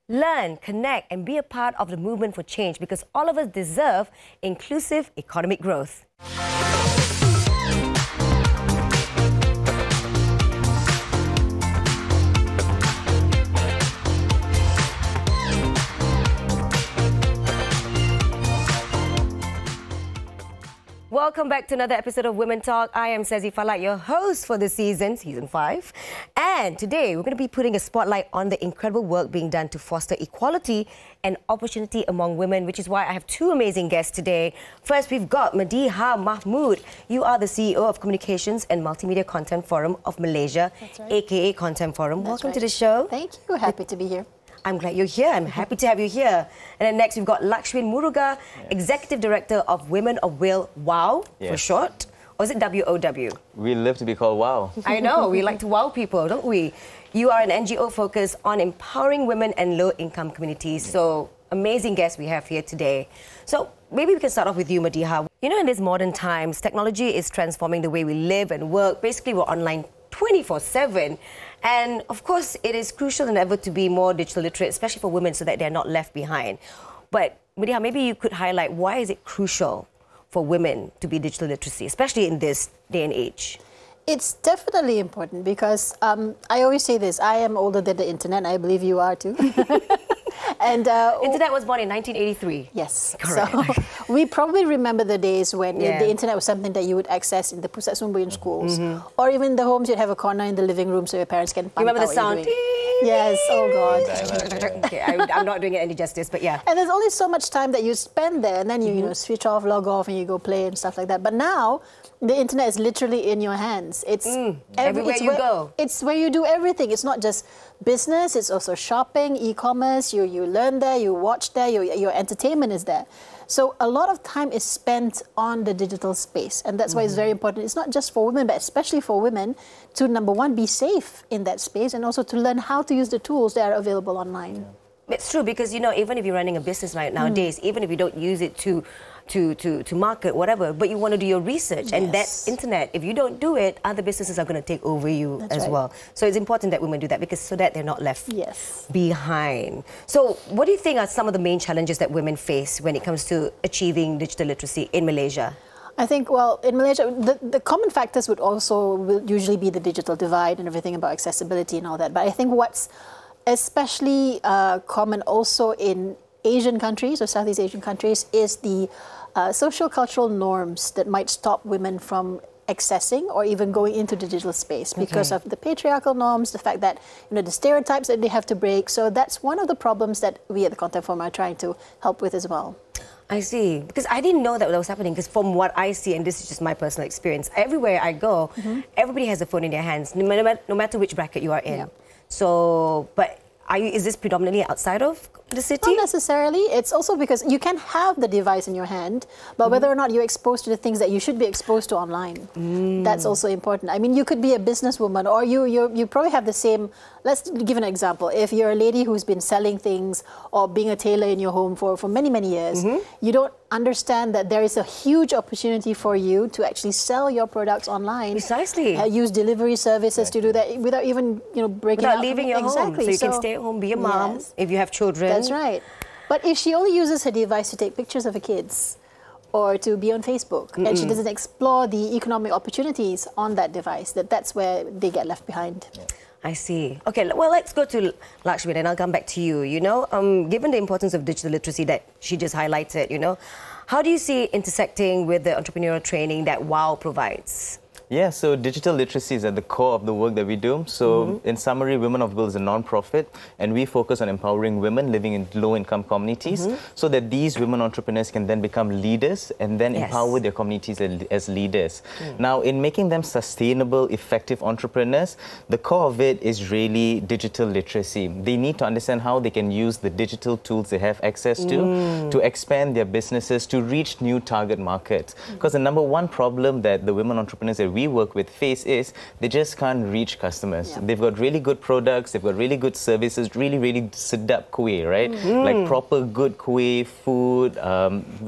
Learn, connect, and be a part of the movement for change because all of us deserve inclusive economic growth. Welcome back to another episode of Women Talk. I am Sazzy Falak, your host for this season 5. And today we're going to be putting a spotlight on the incredible work being done to foster equality and opportunity among women, which is why I have two amazing guests today. First, we've got Madiha Mahmood. You are the CEO of Communications and Multimedia Content Forum of Malaysia, right. aka Content Forum. That's Welcome right. to the show. Thank you. Happy to be here. I'm glad you're here. I'm happy to have you here. And then next, we've got Lakshmin Muruga, Executive Director of Women of Will, WOW, for short. Or is it WOW? We live to be called WOW. I know. We like to wow people, don't we? You are an NGO focused on empowering women and low-income communities. So, amazing guests we have here today. So, maybe we can start off with you, Madiha. You know, in these modern times, technology is transforming the way we live and work. Basically, we're online 24/7. And of course, it is crucial than ever to be more digital literate, especially for women, so that they're not left behind. But Madiha, maybe you could highlight why is it crucial for women to be digital literacy, especially in this day and age? It's definitely important because I always say this, I am older than the internet, and I believe you are too. And Internet was born in 1983. Yes. Correct. So we probably remember the days when the internet was something that you would access in the pusat sumber in schools, or even in the homes you'd have a corner in the living room so your parents can. You remember the sound? Yes. Oh God. Okay, I'm not doing it any justice, but yeah. And there's only so much time that you spend there, and then you you know switch off, log off, and you go play and stuff like that. But now the internet is literally in your hands. It's everywhere you go. It's where you do everything. It's not just business. It's also shopping, e-commerce. You learn there. You watch there. Your entertainment is there. So a lot of time is spent on the digital space, and that's why it's very important. It's not just for women, but especially for women to, number one, be safe in that space, and also to learn how to use the tools that are available online. It's true because, you know, even if you're running a business right nowadays, even if you don't use it to market, whatever, but you want to do your research, and that's internet. If you don't do it, other businesses are going to take over you as well. So it's important that women do that because so that they're not left behind. So what do you think are some of the main challenges that women face when it comes to achieving digital literacy in Malaysia? I think, well, in Malaysia, the common factors would usually be the digital divide and everything about accessibility and all that. But I think what's especially common also in Asian countries or Southeast Asian countries is the social-cultural norms that might stop women from accessing or even going into the digital space because of the patriarchal norms, the fact that the stereotypes that they have to break. So that's one of the problems that we at the Content Forum are trying to help with as well. I see. Because I didn't know that was happening because from what I see, and this is just my personal experience, everywhere I go, everybody has a phone in their hands, no matter which bracket you are in. So, but is this predominantly outside of the city? Not necessarily. It's also because you can have the device in your hand, but whether or not you're exposed to the things that you should be exposed to online, that's also important. I mean, you could be a businesswoman, or you probably have the same. Let's give an example. If you're a lady who's been selling things or being a tailor in your home for many, many years, you don't understand that there is a huge opportunity for you to actually sell your products online. Precisely. Use delivery services to do that without even breaking without out. leaving your home. So you can stay at home, be a mom if you have children. That's right. But if she only uses her device to take pictures of her kids or to be on Facebook, and she doesn't explore the economic opportunities on that device, that's where they get left behind. I see. Okay, well, let's go to Lakshmi and I'll come back to you. Given the importance of digital literacy that she just highlighted, how do you see it intersecting with the entrepreneurial training that WOW provides? Yeah, so digital literacy is at the core of the work that we do. So in summary, Women of Will is a non-profit, and we focus on empowering women living in low-income communities so that these women entrepreneurs can then become leaders and then empower their communities as leaders. Now, in making them sustainable, effective entrepreneurs, the core of it is really digital literacy. They need to understand how they can use the digital tools they have access to expand their businesses, to reach new target markets. Because the number one problem that the women entrepreneurs that we work with face is they just can't reach customers. Yeah. They've got really good products, they've got really good services, really sedap kuih, right? Like proper good kuih, food,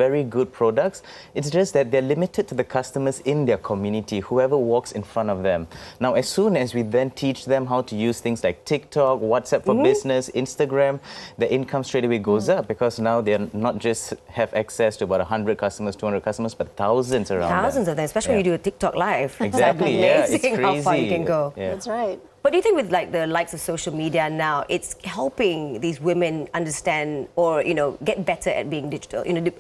very good products. It's just that they're limited to the customers in their community, whoever walks in front of them. Now, as soon as we then teach them how to use things like TikTok, WhatsApp for business, Instagram, the income straight away goes up, because now they're not just have access to about 100 customers, 200 customers, but thousands around Thousands of them, especially when you do a TikTok live. Exactly, yeah, it's amazing how far you can go. Yeah. That's right. But do you think with like the likes of social media now, it's helping these women understand or, you know, get better at being digital, you know,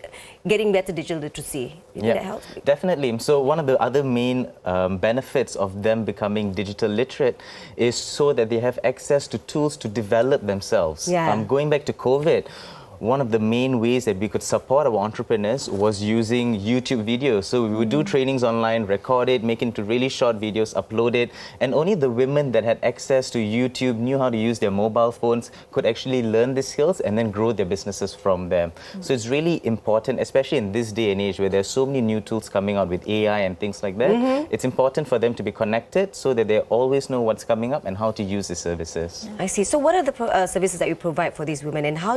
getting better digital literacy? Do you think that helps? Definitely. So one of the other main benefits of them becoming digital literate is so that they have access to tools to develop themselves. Yeah. Going back to COVID, one of the main ways that we could support our entrepreneurs was using YouTube videos. So we would do trainings online, record it, make it into really short videos, upload it, and only the women that had access to YouTube, knew how to use their mobile phones, could actually learn the skills and then grow their businesses from them. So it's really important, especially in this day and age where there's so many new tools coming out with AI and things like that. It's important for them to be connected so that they always know what's coming up and how to use the services. I see. So what are the services that you provide for these women, and how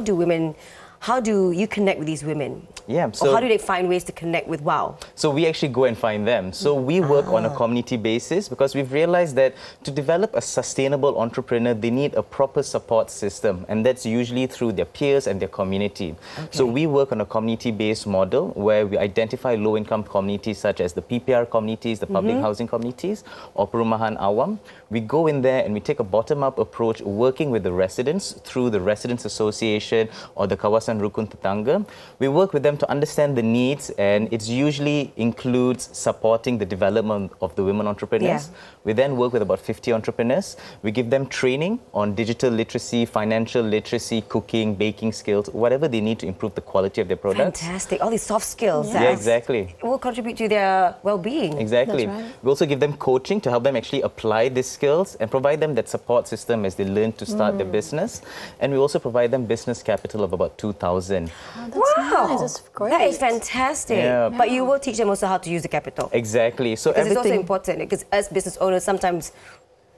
do you connect with these women? Yeah, or how do they find ways to connect with WOW? So we actually go and find them. So we work on a community basis because we've realized that to develop a sustainable entrepreneur, they need a proper support system, and that's usually through their peers and their community. So we work on a community-based model where we identify low-income communities such as the PPR communities, the public housing communities, or Perumahan Awam. We go in there and we take a bottom-up approach, working with the residents through the Residents Association or the Kawasan Rukun Tetangga. We work with them to understand the needs, and it usually includes supporting the development of the women entrepreneurs. We then work with about 50 entrepreneurs. We give them training on digital literacy, financial literacy, cooking, baking skills, whatever they need to improve the quality of their products. Fantastic. All these soft skills. Yeah, exactly. It will contribute to their well-being. Exactly. That's right. We also give them coaching to help them actually apply these skills and provide them that support system as they learn to start their business. And we also provide them business capital of about 2,000. Oh, that's Wow, nice. That's great. that is fantastic. Yeah. But you will teach them also how to use the capital. Exactly. So Because it's also everything... important, because as business owners, sometimes,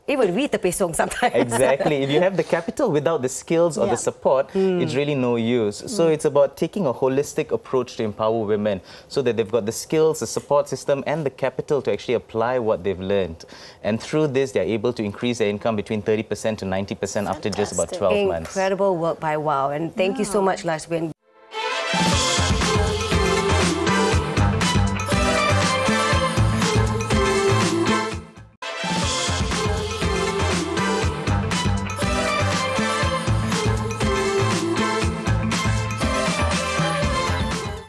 even we terpesong sometimes. Exactly. If you have the capital without the skills or the support, it's really no use. So it's about taking a holistic approach to empower women so that they've got the skills, the support system, and the capital to actually apply what they've learned. And through this, they're able to increase their income between 30% to 90% after just about 12 months. Incredible work by WOW. And thank you so much, Lashwin.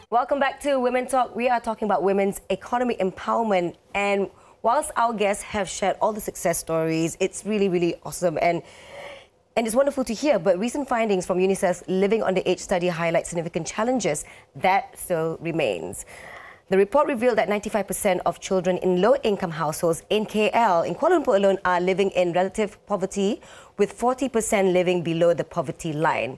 Welcome back to Women Talk. We are talking about women's economic empowerment, and whilst our guests have shared all the success stories, it's really, really awesome and it's wonderful to hear. But recent findings from UNICEF's Living on the Edge study highlight significant challenges that still remains. The report revealed that 95% of children in low-income households in KL, in Kuala Lumpur alone, are living in relative poverty, with 40% living below the poverty line.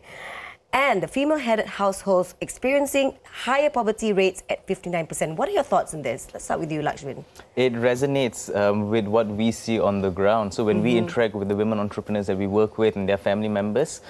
And the female-headed households experiencing higher poverty rates at 59%. What are your thoughts on this? Let's start with you, Lakshmin. It resonates with what we see on the ground. So when we interact with the women entrepreneurs that we work with and their family members,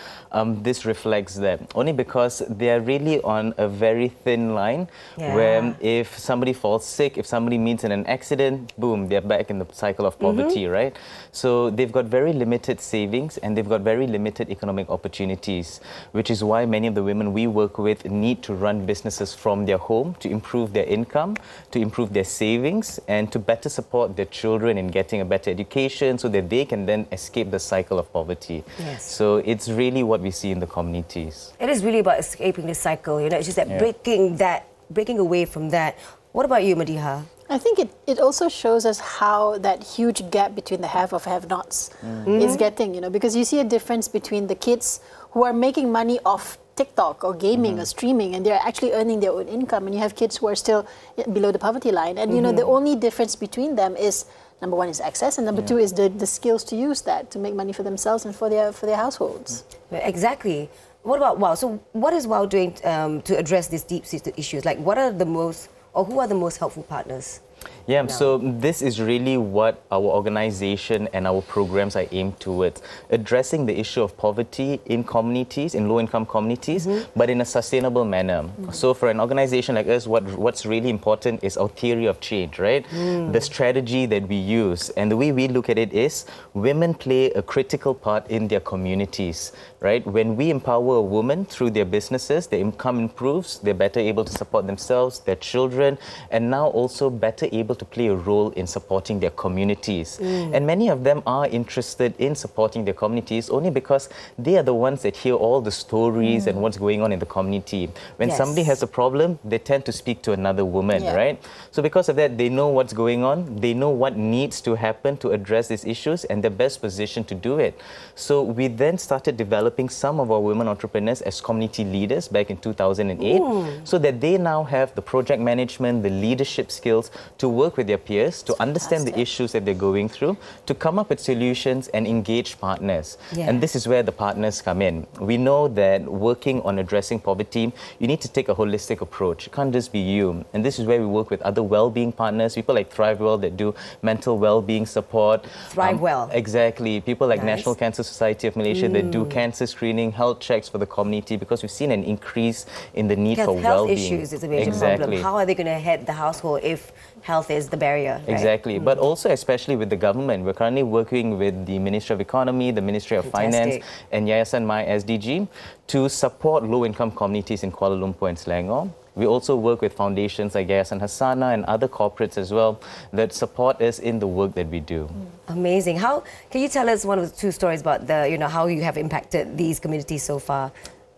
this reflects that. Only because they are really on a very thin line where if somebody falls sick, if somebody meets in an accident, boom, they're back in the cycle of poverty, right? So they've got very limited savings and they've got very limited economic opportunities, which is why many of the women we work with need to run businesses from their home to improve their income, to improve their savings, and to better support their children in getting a better education so that they can then escape the cycle of poverty. Yes. So it's really what we see in the communities. It is really about escaping the cycle, you know, it's just that breaking away from that. What about you, Madiha? I think it also shows us how that huge gap between the have of have-nots is getting, you know, because you see a difference between the kids who are making money off TikTok or gaming or streaming, and they're actually earning their own income, and you have kids who are still below the poverty line. And, you know, the only difference between them is, number one is access, and number two is the skills to use that to make money for themselves and for their households. Exactly. What about WOW? So what is WOW doing to address these deep-seated issues? Like, what are the most, or who are the most helpful partners? Yeah, so this is really what our organization and our programs are aimed towards, addressing the issue of poverty in communities, in low-income communities, but in a sustainable manner. So for an organization like us, what's really important is our theory of change, right? The strategy that we use. And the way we look at it is women play a critical part in their communities, right? When we empower a woman through their businesses, their income improves, they're better able to support themselves, their children, and now also better able to play a role in supporting their communities. And many of them are interested in supporting their communities only because they are the ones that hear all the stories and what's going on in the community. When somebody has a problem, they tend to speak to another woman, right? So because of that, they know what's going on, they know what needs to happen to address these issues, and they're best positioned to do it. So we then started developing some of our women entrepreneurs as community leaders back in 2008, so that they now have the project management, the leadership skills to work with their peers, to understand the issues that they're going through, to come up with solutions and engage partners. And this is where the partners come in. We know that working on addressing poverty, you need to take a holistic approach. It can't just be you. And this is where we work with other well-being partners, people like Thrive Well that do mental well-being support. Thrive Well. Exactly. People like National Cancer Society of Malaysia that do cancer screening, health checks for the community, because we've seen an increase in the need for well-being. Health issues is a major problem. How are they going to head the household if health is the barrier? Right? Exactly. But also especially with the government. We're currently working with the Ministry of Economy, the Ministry of Finance and Yayasan My SDG to support low-income communities in Kuala Lumpur and Selangor. We also work with foundations like Yayasan Hasana and other corporates as well that support us in the work that we do. Amazing. How can you tell us one of the two stories about the, how you have impacted these communities so far?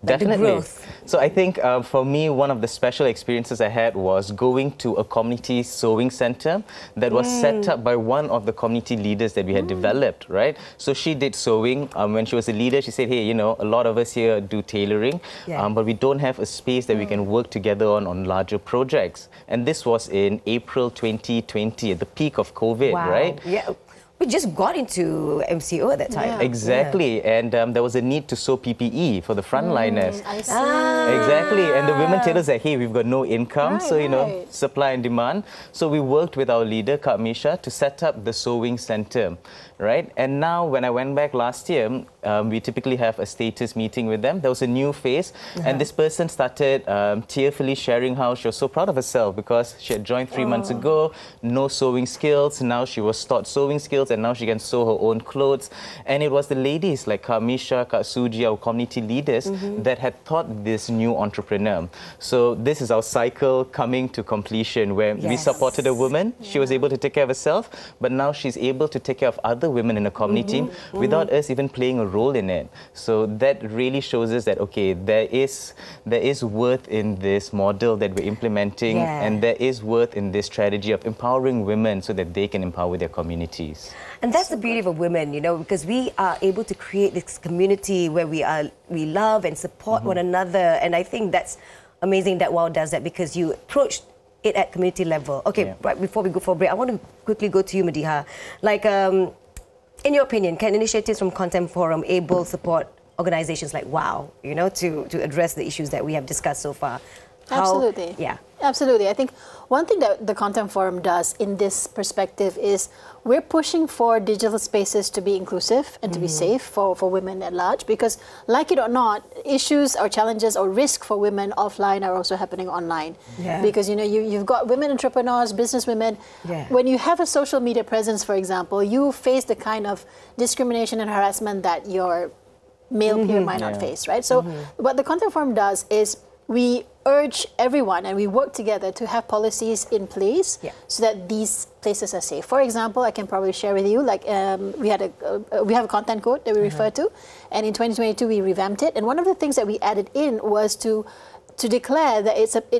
Definitely. So I think for me, one of the special experiences I had was going to a community sewing center that was set up by one of the community leaders that we had developed, right? So she did sewing. When she was a leader, she said, hey, a lot of us here do tailoring, but we don't have a space that we can work together on larger projects. And this was in April 2020, at the peak of COVID, right? Yeah. We just got into MCO at that time. Exactly. And there was a need to sew PPE for the frontliners. I see. Exactly. And the women tell us that, hey, we've got no income. So, supply and demand. So we worked with our leader, Kak Misha, to set up the sewing center. Right? And now when I went back last year, we typically have a status meeting with them. There was a new face. And this person started tearfully sharing how she was so proud of herself because she had joined 3 months ago, no sewing skills. Now she was taught sewing skills and now she can sew her own clothes. And it was the ladies like Kak Misha, Kak Suji, our community leaders that had taught this new entrepreneur. So this is our cycle coming to completion where we supported a woman. She was able to take care of herself, but now she's able to take care of other women in the community without us even playing a role in it. So that really shows us that, okay, there is worth in this model that we're implementing and there is worth in this strategy of empowering women so that they can empower their communities. And that's the beauty of women, because we are able to create this community where we love and support one another. And I think that's amazing that WOW does that because you approach it at community level. Okay, right before we go for a break, I want to quickly go to you, Madiha. Like, in your opinion, can initiatives from Content Forum able support organizations like WOW, to address the issues that we have discussed so far? Absolutely. Yeah. Absolutely. I think one thing that the Content Forum does in this perspective is we're pushing for digital spaces to be inclusive and to be safe for women at large because, like it or not, issues or challenges or risk for women offline are also happening online. Because, you've got women entrepreneurs, business women. When you have a social media presence, for example, you face the kind of discrimination and harassment that your male peer might not face, right? So what the Content Forum does is we urge everyone and we work together to have policies in place so that these places are safe. For example, I can probably share with you, like we have a content code that we refer to, and in 2022 we revamped it. And one of the things that we added in was to declare that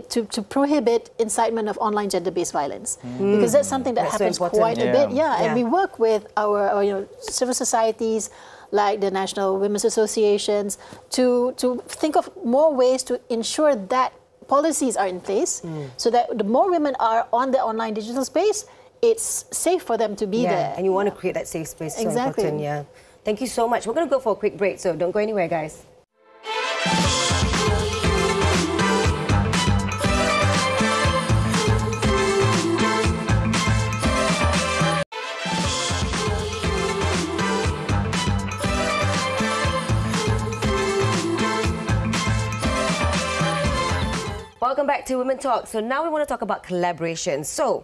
to prohibit incitement of online gender-based violence, because that's something that happens quite a bit. And we work with our civil societies, like the National Women's Associations, to think of more ways to ensure that policies are in place so that the more women are on the online digital space, it's safe for them to be there. And you want to create that safe space. So exactly. Important, Thank you so much. We're going to go for a quick break, so don't go anywhere, guys. welcome back to Women Talk. So now we want to talk about collaborations. So,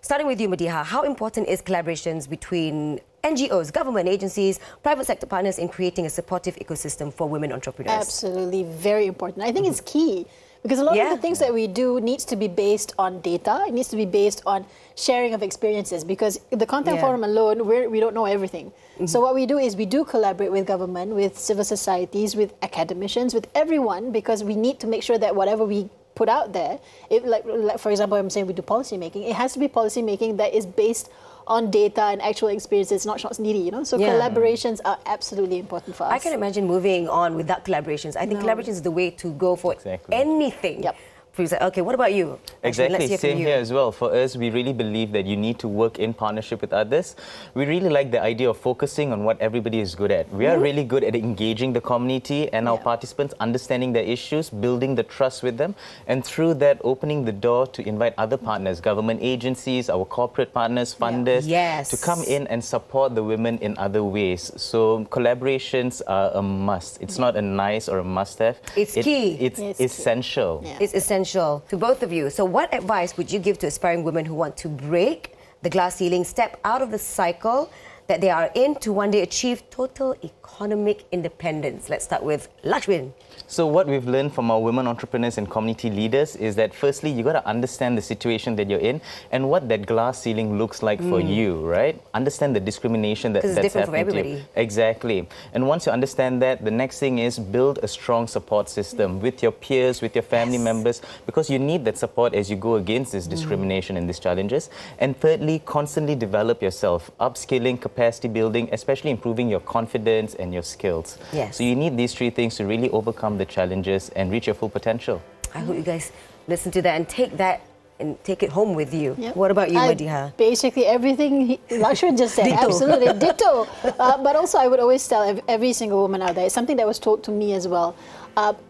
starting with you, Madiha, how important is collaborations between NGOs, government agencies, private sector partners in creating a supportive ecosystem for women entrepreneurs? Absolutely, very important. I think it's key. Because a lot of the things that we do needs to be based on data. It needs to be based on sharing of experiences. Because the Content Forum alone, we don't know everything. So what we do is we do collaborate with government, with civil societies, with academicians, with everyone, because we need to make sure that whatever we put out there, like for example, I'm saying we do policy making, it has to be policy making that is based on data and actual experiences, not shots needy, you know? So collaborations are absolutely important for us. I can imagine moving on without collaborations. I think collaborations is the way to go for anything. Yep. Okay, what about you? Exactly, same here as well. For us, we really believe that you need to work in partnership with others. We really like the idea of focusing on what everybody is good at. We are really good at engaging the community and our participants, understanding their issues, building the trust with them, and through that, opening the door to invite other partners, government agencies, our corporate partners, funders, to come in and support the women in other ways. So collaborations are a must. It's not a nice or a must-have. It's key. It's essential. Yeah. It's essential to both of you. So what advice would you give to aspiring women who want to break the glass ceiling, step out of the cycle that they are in to one day achieve total economic independence? Let's start with Lakshmin. So what we've learned from our women entrepreneurs and community leaders is that firstly, you got to understand the situation that you're in and what that glass ceiling looks like for you, right? Understand the discrimination that's happening to you. Exactly. And once you understand that, the next thing is build a strong support system with your peers, with your family members, because you need that support as you go against this discrimination and these challenges. And thirdly, constantly develop yourself, upskilling, capacity building, especially improving your confidence and your skills. So you need these three things to really overcome the challenges and reach your full potential. I hope you guys listen to that and take it home with you. What about you, Madiha? Basically everything Lakshman just said. Absolutely, ditto. But also I would always tell every single woman out there, it's something that was told to me as well.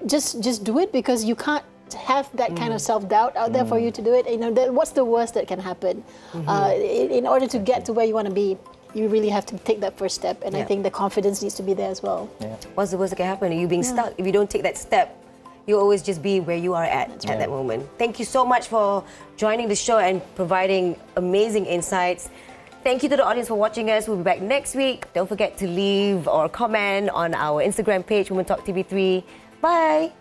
Just do it, because you can't have that kind of self-doubt out there for you to do it. You know, what's the worst that can happen? In order to get to where you want to be, you really have to take that first step, and I think the confidence needs to be there as well. What's the worst that can happen? Are you being stuck? If you don't take that step, you'll always just be where you are at that moment. Thank you so much for joining the show and providing amazing insights. Thank you to the audience for watching us. We'll be back next week. Don't forget to leave or comment on our Instagram page, Women Talk TV3. Bye.